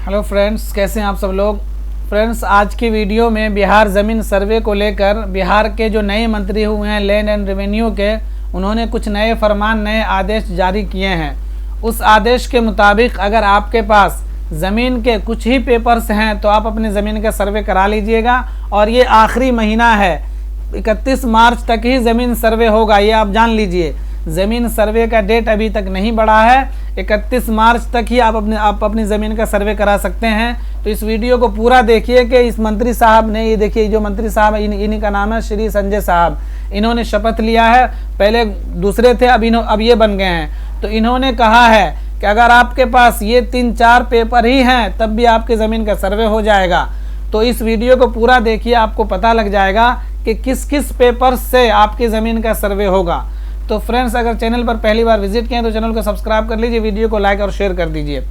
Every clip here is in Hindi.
हेलो फ्रेंड्स, कैसे हैं आप सब लोग। फ्रेंड्स, आज की वीडियो में बिहार ज़मीन सर्वे को लेकर बिहार के जो नए मंत्री हुए हैं लैंड एंड रेवेन्यू के, उन्होंने कुछ नए फरमान, नए आदेश जारी किए हैं। उस आदेश के मुताबिक अगर आपके पास ज़मीन के कुछ ही पेपर्स हैं तो आप अपनी ज़मीन का सर्वे करा लीजिएगा। और ये आखिरी महीना है, 31 मार्च तक ही ज़मीन सर्वे होगा, ये आप जान लीजिए। ज़मीन सर्वे का डेट अभी तक नहीं बढ़ा है, 31 मार्च तक ही आप अपनी ज़मीन का सर्वे करा सकते हैं। तो इस वीडियो को पूरा देखिए कि इस मंत्री साहब ने, ये देखिए जो मंत्री साहब इन्हीं का नाम है श्री संजय साहब। इन्होंने शपथ लिया है, पहले दूसरे थे, अब ये बन गए हैं। तो इन्होंने कहा है कि अगर आपके पास ये 3-4 पेपर ही हैं तब भी आपकी ज़मीन का सर्वे हो जाएगा। तो इस वीडियो को पूरा देखिए, आपको पता लग जाएगा कि किस किस पेपर से आपकी ज़मीन का सर्वे होगा। तो फ्रेंड्स, अगर चैनल पर पहली बार विजिट किए तो चैनल को सब्सक्राइब कर लीजिए, वीडियो को लाइक और शेयर कर दीजिए।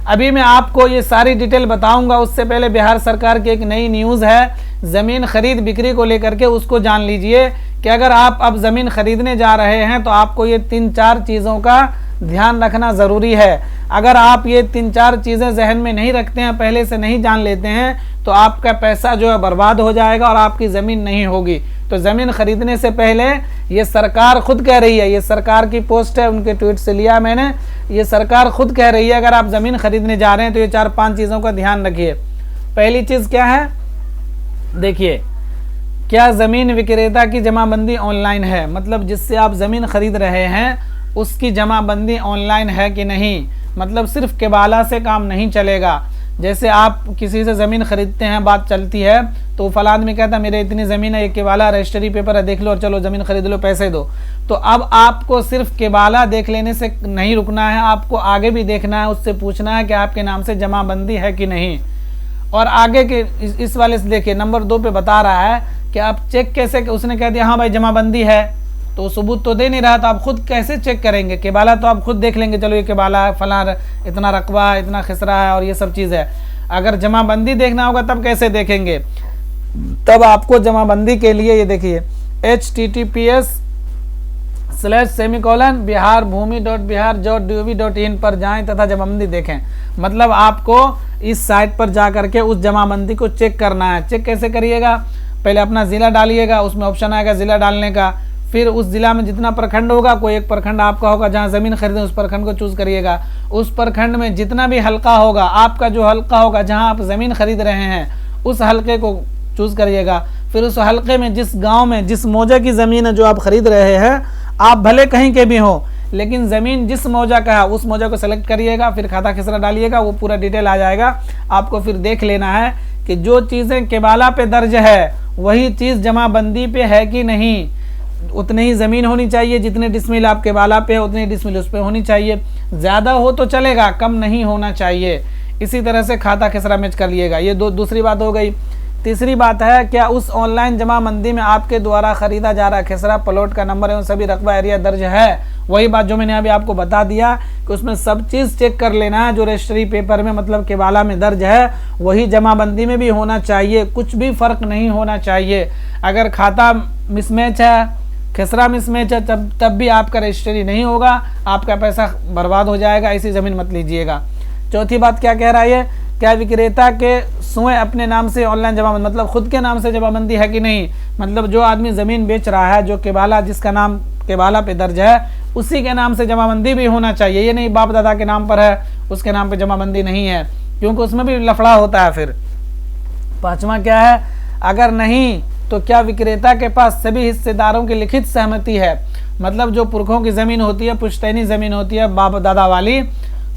अभी मैं आपको ये सारी डिटेल बताऊंगा, उससे पहले बिहार सरकार की एक नई न्यूज़ है ज़मीन खरीद बिक्री को लेकर के, उसको जान लीजिए कि अगर आप अब ज़मीन खरीदने जा रहे हैं तो आपको ये 3-4 चीज़ों का ध्यान रखना ज़रूरी है। अगर आप ये 3-4 चीज़ें जहन में नहीं रखते हैं, पहले से नहीं जान लेते हैं, तो आपका पैसा जो है बर्बाद हो जाएगा और आपकी ज़मीन नहीं होगी। तो ज़मीन खरीदने से पहले, ये सरकार खुद कह रही है, ये सरकार की पोस्ट है, उनके ट्वीट से लिया मैंने, ये सरकार खुद कह रही है अगर आप ज़मीन खरीदने जा रहे हैं तो ये 4-5 चीज़ों का ध्यान रखिए। पहली चीज़ क्या है, देखिए, क्या ज़मीन विक्रेता की जमाबंदी ऑनलाइन है, मतलब जिससे आप ज़मीन खरीद रहे हैं उसकी जमाबंदी ऑनलाइन है कि नहीं। मतलब सिर्फ केबाला से काम नहीं चलेगा। जैसे आप किसी से ज़मीन खरीदते हैं, बात चलती है, तो फलां आदमी कहता है मेरे इतनी ज़मीन है, ये केबाला रजिस्ट्री पेपर है, देख लो और चलो ज़मीन खरीद लो, पैसे दो। तो अब आपको सिर्फ केबाला देख लेने से नहीं रुकना है, आपको आगे भी देखना है, उससे पूछना है कि आपके नाम से जमाबंदी है कि नहीं। और आगे के इस वाले से देखिए, नंबर 2 पे बता रहा है कि आप चेक कैसे, उसने कह दिया हाँ भाई जमाबंदी है, तो सबूत तो दे नहीं रहा, तो आप खुद कैसे चेक करेंगे। केबाला तो आप खुद देख लेंगे, चलो ये केबाला है, फलां इतना रकबा, इतना खसरा है और ये सब चीज़ है। अगर जमाबंदी देखना होगा तब कैसे देखेंगे, तब आपको जमाबंदी के लिए ये देखिए https://biharbhumi.bihar.gov.in पर जाएं तथा जमाबंदी देखें। मतलब आपको इस साइट पर जा करके उस जमाबंदी को चेक करना है। चेक कैसे करिएगा, पहले अपना ज़िला डालिएगा, उसमें ऑप्शन आएगा ज़िला डालने का, फिर उस ज़िला में जितना प्रखंड होगा, कोई एक प्रखंड आपका होगा जहाँ ज़मीन खरीदें, उस प्रखंड को चूज़ करिएगा। उस प्रखंड में जितना भी हल्का होगा, आपका जो हल्का होगा जहाँ आप ज़मीन खरीद रहे हैं, उस हल्के को चूज़ करिएगा। फिर उस हल्के में जिस गांव में जिस मौजा की ज़मीन है जो आप खरीद रहे हैं, आप भले कहीं के भी हों, लेकिन ज़मीन जिस मौजा का है उस मौजा को सेलेक्ट करिएगा, फिर खाता खसरा डालिएगा, वो पूरा डिटेल आ जाएगा। आपको फिर देख लेना है कि जो चीज़ें केबाला पे दर्ज है वही चीज़ जमाबंदी पे है कि नहीं। उतनी ही ज़मीन होनी चाहिए, जितने डिसमिल आप केबाला पे है उतनी डिसमिल उस पर होनी चाहिए। ज़्यादा हो तो चलेगा, कम नहीं होना चाहिए। इसी तरह से खाता खसरा मैच कर लिएगा। ये दूसरी बात हो गई। तीसरी बात है, क्या उस ऑनलाइन जमाबंदी में आपके द्वारा ख़रीदा जा रहा खसरा, प्लॉट का नंबर एवं सभी रकबा एरिया दर्ज है। वही बात जो मैंने अभी आपको बता दिया कि उसमें सब चीज़ चेक कर लेना है, जो रजिस्ट्री पेपर में मतलब केबाला में दर्ज है वही जमाबंदी में भी होना चाहिए, कुछ भी फ़र्क नहीं होना चाहिए। अगर खाता मिसमैच है, खसरा मिसमैच है, तब भी आपका रजिस्ट्री नहीं होगा, आपका पैसा बर्बाद हो जाएगा। ऐसी ज़मीन मत लीजिएगा। चौथी बात क्या कह रहा है, क्या विक्रेता के स्वयं अपने नाम से ऑनलाइन जमाबंदी, मतलब खुद के नाम से जमाबंदी है कि नहीं। मतलब जो आदमी ज़मीन बेच रहा है, जो केबाला, जिसका नाम केबाला पे दर्ज है, उसी के नाम से जमाबंदी भी होना चाहिए। ये नहीं बाप दादा के नाम पर है उसके नाम पे जमाबंदी नहीं है, क्योंकि उसमें भी लफड़ा होता है। फिर 5वां क्या है, अगर नहीं तो क्या विक्रेता के पास सभी हिस्सेदारों की लिखित सहमति है। मतलब जो पुरखों की ज़मीन होती है, पुश्तैनी ज़मीन होती है बाप दादा वाली,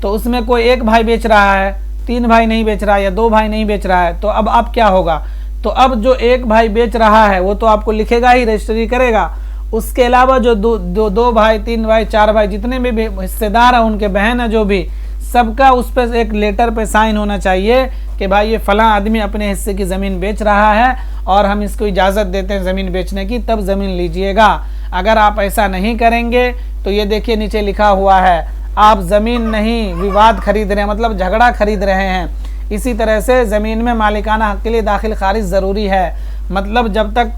तो उसमें कोई एक भाई बेच रहा है, 3 भाई नहीं बेच रहा है, या 2 भाई नहीं बेच रहा है, तो अब क्या होगा। तो अब जो एक भाई बेच रहा है वो तो आपको लिखेगा ही, रजिस्ट्री करेगा। उसके अलावा जो 2 भाई, 3 भाई, 4 भाई, जितने भी हिस्सेदार हैं, उनके बहन है जो भी, सबका उस पर एक लेटर पे साइन होना चाहिए कि भाई ये फलां आदमी अपने हिस्से की ज़मीन बेच रहा है और हम इसको इजाज़त देते हैं ज़मीन बेचने की, तब ज़मीन लीजिएगा। अगर आप ऐसा नहीं करेंगे तो ये देखिए नीचे लिखा हुआ है, आप ज़मीन नहीं विवाद खरीद रहे हैं, मतलब झगड़ा खरीद रहे हैं। इसी तरह से ज़मीन में मालिकाना हक़ के लिए दाखिल खारिज ज़रूरी है। मतलब जब तक,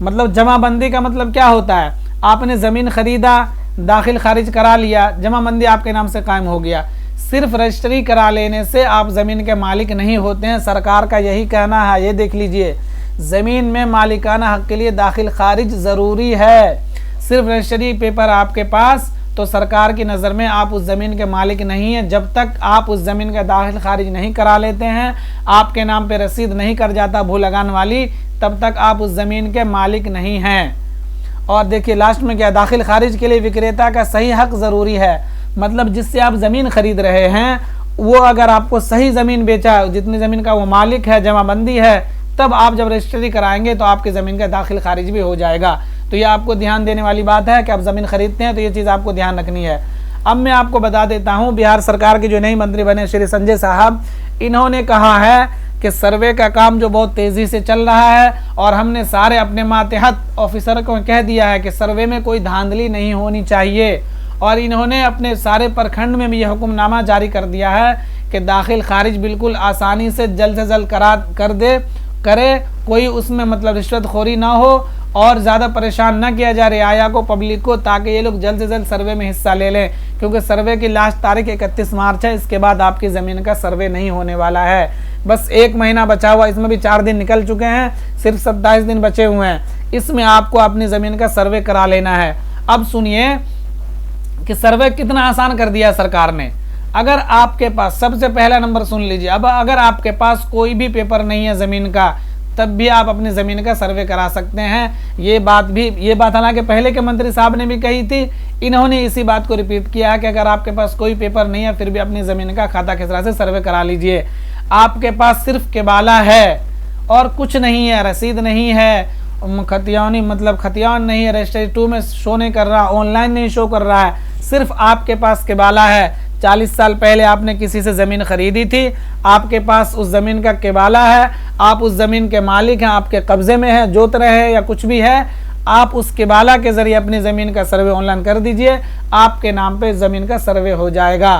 मतलब जमाबंदी का मतलब क्या होता है, आपने ज़मीन ख़रीदा, दाखिल खारिज करा लिया, जमाबंदी आपके नाम से कायम हो गया। सिर्फ रजिस्ट्री करा लेने से आप ज़मीन के मालिक नहीं होते हैं। सरकार का यही कहना है। ये देख लीजिए, ज़मीन में मालिकाना हक़ के लिए दाखिल खारिज ज़रूरी है। सिर्फ रजिस्ट्री पेपर आपके पास, तो सरकार की नज़र में आप उस ज़मीन के मालिक नहीं हैं। जब तक आप उस ज़मीन का दाखिल खारिज नहीं करा लेते हैं, आपके नाम पे रसीद नहीं कर जाता भू लगान वाली, तब तक आप उस ज़मीन के मालिक नहीं हैं। और देखिए लास्ट में क्या, दाखिल खारिज के लिए विक्रेता का सही हक़ ज़रूरी है। मतलब जिससे आप ज़मीन खरीद रहे हैं वो अगर आपको सही ज़मीन बेचा, जितनी ज़मीन का वो मालिक है, जमाबंदी है, तब आप जब रजिस्ट्री कराएंगे तो आपकी ज़मीन का दाखिल खारिज भी हो जाएगा। तो ये आपको ध्यान देने वाली बात है कि आप ज़मीन खरीदते हैं तो ये चीज़ आपको ध्यान रखनी है। अब मैं आपको बता देता हूँ, बिहार सरकार के जो नए मंत्री बने श्री संजय साहब, इन्होंने कहा है कि सर्वे का काम जो बहुत तेज़ी से चल रहा है और हमने सारे अपने मातहत ऑफिसर को कह दिया है कि सर्वे में कोई धांधली नहीं होनी चाहिए। और इन्होंने अपने सारे प्रखंड में भी यह हुक्मनामा जारी कर दिया है कि दाखिल खारिज बिल्कुल आसानी से जल्द करे, कोई उसमें मतलब रिश्वतखोरी ना हो और ज़्यादा परेशान ना किया जाए रियाया को, पब्लिक को, ताकि ये लोग जल्द से जल्द सर्वे में हिस्सा ले लें। क्योंकि सर्वे की लास्ट तारीख 31 मार्च है, इसके बाद आपकी ज़मीन का सर्वे नहीं होने वाला है। बस 1 महीना बचा हुआ, इसमें भी 4 दिन निकल चुके हैं, सिर्फ 27 दिन बचे हुए हैं। इसमें आपको अपनी ज़मीन का सर्वे करा लेना है। अब सुनिए कि सर्वे कितना आसान कर दिया सरकार ने। अगर आपके पास, सबसे पहला नंबर सुन लीजिए, अब अगर आपके पास कोई भी पेपर नहीं है ज़मीन का, तब भी आप अपनी ज़मीन का सर्वे करा सकते हैं। ये बात हालांकि पहले के मंत्री साहब ने भी कही थी, इन्होंने इसी बात को रिपीट किया है कि अगर आपके पास कोई पेपर नहीं है फिर भी अपनी ज़मीन का खाता खसरा से सर्वे करा लीजिए। आपके पास सिर्फ केबाला है और कुछ नहीं है, रसीद नहीं है, खतियान नहीं है, रजिस्ट्री 2 में शो नहीं कर रहा, ऑनलाइन नहीं शो कर रहा है, सिर्फ आपके पास केबाला है। 40 साल पहले आपने किसी से ज़मीन खरीदी थी, आपके पास उस ज़मीन का केबाला है, आप उस ज़मीन के मालिक हैं, आपके कब्ज़े में है, जोत रहे हैं या कुछ भी है, आप उस केबाला के ज़रिए अपनी ज़मीन का सर्वे ऑनलाइन कर दीजिए, आपके नाम पे ज़मीन का सर्वे हो जाएगा।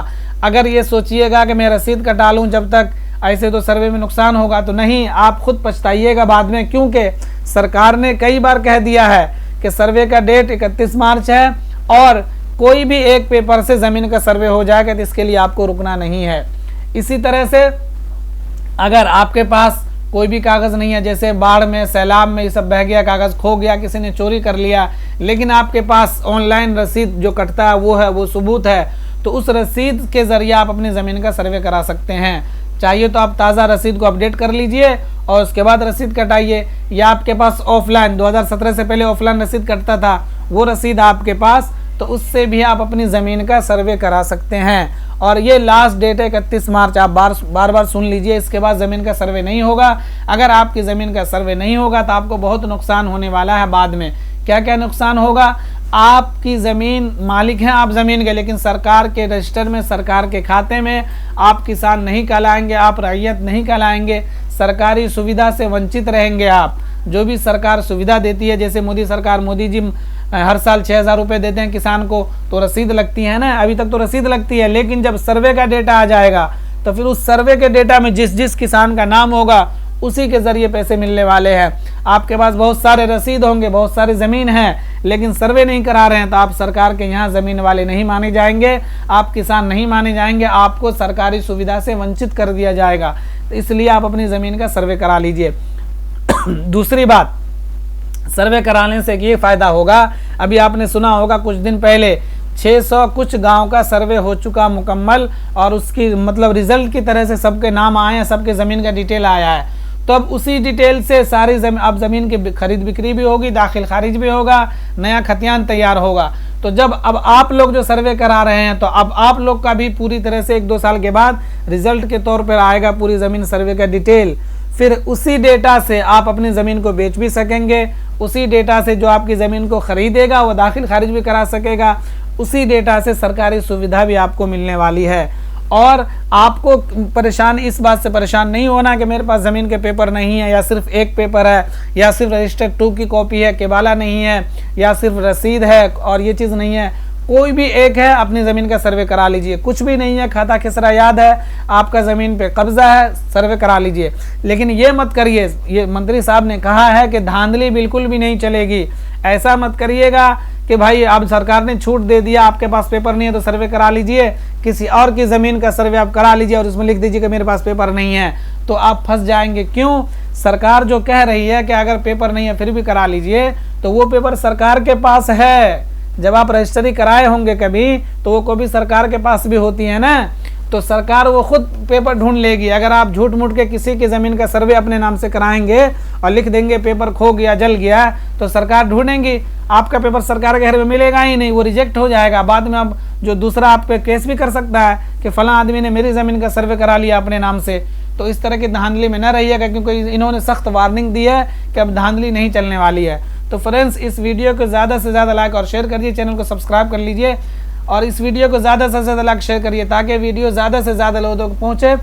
अगर ये सोचिएगा कि मैं रसीद कटा लूँ जब तक, ऐसे तो सर्वे में नुकसान होगा, तो नहीं, आप खुद पछताइएगा बाद में। क्योंकि सरकार ने कई बार कह दिया है कि सर्वे का डेट 31 मार्च है और कोई भी एक पेपर से ज़मीन का सर्वे हो जाएगा, तो इसके लिए आपको रुकना नहीं है। इसी तरह से अगर आपके पास कोई भी कागज़ नहीं है, जैसे बाढ़ में, सैलाब में ये सब बह गया, कागज़ खो गया, किसी ने चोरी कर लिया, लेकिन आपके पास ऑनलाइन रसीद जो कटता है वो है, वो सबूत है, तो उस रसीद के ज़रिए आप अपनी ज़मीन का सर्वे करा सकते हैं। चाहिए तो आप ताज़ा रसीद को अपडेट कर लीजिए और उसके बाद रसीद कटाइए, या आपके पास ऑफलाइन 2017 से पहले ऑफलाइन रसीद कटता था, वो रसीद आपके पास, तो उससे भी आप अपनी ज़मीन का सर्वे करा सकते हैं। और ये लास्ट डेट है 31 मार्च, आप बार बार सुन लीजिए, इसके बाद ज़मीन का सर्वे नहीं होगा। अगर आपकी ज़मीन का सर्वे नहीं होगा तो आपको बहुत नुकसान होने वाला है बाद में। क्या क्या नुकसान होगा? आपकी ज़मीन, मालिक हैं आप ज़मीन के, लेकिन सरकार के रजिस्टर में, सरकार के खाते में आप किसान नहीं कहलाएंगे, आप रैयत नहीं कहलाएंगे, सरकारी सुविधा से वंचित रहेंगे आप। जो भी सरकार सुविधा देती है, जैसे मोदी सरकार, मोदी जी हर साल 6,000 रुपये देते हैं किसान को, तो रसीद लगती है ना, अभी तक तो रसीद लगती है, लेकिन जब सर्वे का डेटा आ जाएगा तो फिर उस सर्वे के डेटा में जिस किसान का नाम होगा उसी के ज़रिए पैसे मिलने वाले हैं। आपके पास बहुत सारे रसीद होंगे, बहुत सारी ज़मीन है, लेकिन सर्वे नहीं करा रहे हैं, तो आप सरकार के यहाँ ज़मीन वाले नहीं माने जाएंगे, आप किसान नहीं माने जाएंगे, आपको सरकारी सुविधा से वंचित कर दिया जाएगा। तो इसलिए आप अपनी ज़मीन का सर्वे करा लीजिए। दूसरी बात, सर्वे कराने से ये फ़ायदा होगा, अभी आपने सुना होगा कुछ दिन पहले 600 कुछ गांव का सर्वे हो चुका मुकम्मल, और उसकी मतलब रिजल्ट की तरह से सबके नाम आए हैं, सबके ज़मीन का डिटेल आया है। तो अब उसी डिटेल से सारी अब ज़मीन की खरीद बिक्री भी होगी, दाखिल खारिज भी होगा, नया खतियान तैयार होगा। तो जब अब आप लोग जो सर्वे करा रहे हैं, तो अब आप लोग का भी पूरी तरह से 1-2 साल के बाद रिजल्ट के तौर पर आएगा पूरी ज़मीन सर्वे का डिटेल। फिर उसी डेटा से आप अपनी ज़मीन को बेच भी सकेंगे, उसी डेटा से जो आपकी ज़मीन को ख़रीदेगा वो दाखिल खारिज भी करा सकेगा, उसी डेटा से सरकारी सुविधा भी आपको मिलने वाली है। और आपको इस बात से परेशान नहीं होना कि मेरे पास ज़मीन के पेपर नहीं है, या सिर्फ एक पेपर है, या सिर्फ रजिस्टर 2 की कॉपी है, केबाला नहीं है, या सिर्फ रसीद है और ये चीज़ नहीं है। कोई भी एक है, अपनी ज़मीन का सर्वे करा लीजिए। कुछ भी नहीं है, खाता खसरा याद है, आपका ज़मीन पे कब्जा है, सर्वे करा लीजिए। लेकिन ये मत करिए, ये मंत्री साहब ने कहा है कि धांधली बिल्कुल भी नहीं चलेगी। ऐसा मत करिएगा कि भाई अब सरकार ने छूट दे दिया, आपके पास पेपर नहीं है तो सर्वे करा लीजिए, किसी और की ज़मीन का सर्वे आप करा लीजिए और उसमें लिख दीजिए कि मेरे पास पेपर नहीं है, तो आप फंस जाएंगे। क्यों? सरकार जो कह रही है कि अगर पेपर नहीं है फिर भी करा लीजिए, तो वो पेपर सरकार के पास है। जब आप रजिस्ट्री कराए होंगे कभी, तो वो कभी सरकार के पास भी होती है ना, तो सरकार वो खुद पेपर ढूंढ लेगी। अगर आप झूठ मूठ के किसी की ज़मीन का सर्वे अपने नाम से कराएंगे और लिख देंगे पेपर खो गया, जल गया, तो सरकार ढूंढेंगी, आपका पेपर सरकार के घर में मिलेगा ही नहीं, वो रिजेक्ट हो जाएगा। बाद में आप जो दूसरा आप पे केस भी कर सकता है कि फलां आदमी ने मेरी ज़मीन का सर्वे करा लिया अपने नाम से। तो इस तरह की धांधली में न रहिएगा, क्योंकि इन्होंने सख्त वार्निंग दी है कि अब धांधली नहीं चलने वाली है। तो फ्रेंड्स, इस वीडियो को ज़्यादा से ज़्यादा लाइक और शेयर करिए, चैनल को सब्सक्राइब कर लीजिए और इस वीडियो को ज़्यादा से ज़्यादा लाइक शेयर करिए ताकि वीडियो ज़्यादा से ज़्यादा लोगों तक पहुँचे